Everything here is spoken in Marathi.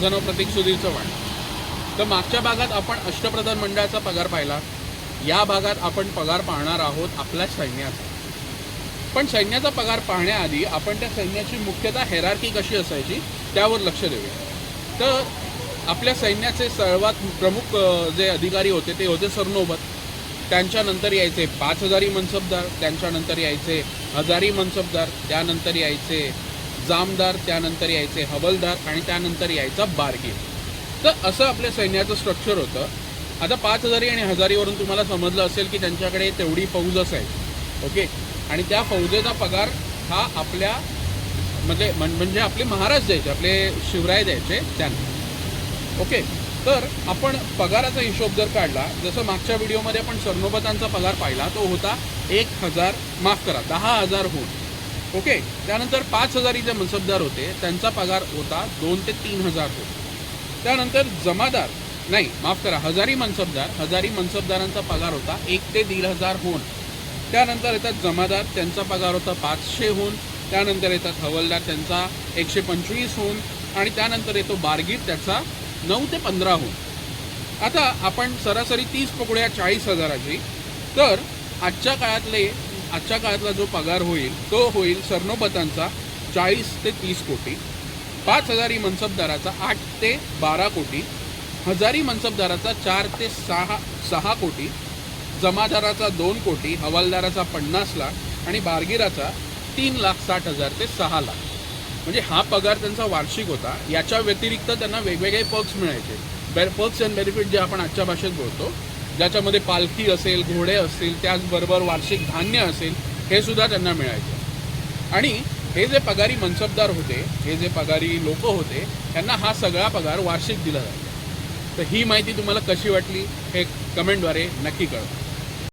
माझं नाव प्रतीक सुधीर चव्हाण. तर मागच्या भागात आपण अष्टप्रधान मंडळाचा पगार पाहिला. या भागात आपण पगार पाहणार आहोत आपल्या सैन्याचा. पण सैन्याचा पगार पाहण्याआधी आपण त्या सैन्याची मुख्यतः हेरार्की कशी असायची त्यावर लक्ष देऊया. तर आपल्या सैन्याचे सर्वात प्रमुख जे अधिकारी होते ते होते सरनोबत. त्यांच्यानंतर यायचे 5000 मनसबदार, त्यांच्यानंतर यायचे 1000 मनसबदार, त्यानंतर यायचे जामदार, त्यानंतर यायचे हवलदार आणि त्यानंतर यायचा बारगीर. तर असं आपल्या सैन्याचं स्ट्रक्चर होतं. आता 5000 आणि 1000 वरून तुम्हाला समजलं असेल की त्यांच्याकडे तेवढी फौज असायची. ओके. आणि त्या फौजेचा पगार हा आपल्या म्हणजे आपले महाराज द्यायचे, आपले शिवराय द्यायचे त्यांना. ओके. तर आपण पगाराचा हिशोब जर काढला, जसं मागच्या व्हिडिओमध्ये आपण सरनोबतांचा पगार पाहिला, तो होता 10,000 होऊन. ओके. त्यानंतर 5000 जे मनसबदार होते त्यांचा पगार होता 2 ते 3000 होऊन. त्यानंतर जमादार नाही, माफ करा, 1000 मनसबदारांचा पगार होता 1 ते 1500 होऊन. त्यानंतर येतात जमादार, त्यांचा पगार होता 500 होऊन. त्यानंतर येतात हवलदार, त्यांचा 125 होऊन. आणि त्यानंतर येतो बारगीर, त्याचा 9 ते 15 होऊन. आता आपण सरासरी 30 पकडूया 40,000ची. तर आजच्या काळातला जो पगार होईल तो होईल सरनोबतांचा 40 ते 30 कोटी, 5000 मनसबदाराचा 8 ते 12 कोटी, 1000 मनसबदाराचा 4 ते 6 कोटी, जमादाराचा 2 कोटी, हवालदाराचा 50 लाख आणि बारगीराचा 3,60,000 ते 6 लाख. म्हणजे हा पगार त्यांचा वार्षिक होता. याच्या व्यतिरिक्त त्यांना वेगवेगळे पर्क्स मिळायचे. पर्क्स अँड बेनिफिट जे आपण आजच्या भाषेत बोलतो, ज्याच्यामध्ये पालखी असेल, घोडे असतील, त्याचबरोबर वार्षिक धान्य असेल, हे सुद्धा त्यांना मिळायचे. आणि हे जे पगारी मनसबदार होते, हे जे पगारी लोक होते, त्यांना हा सगळा पगार वार्षिक दिला जायचा. तर ही माहिती तुम्हाला कशी वाटली हे कमेंटद्वारे नक्की कळवा.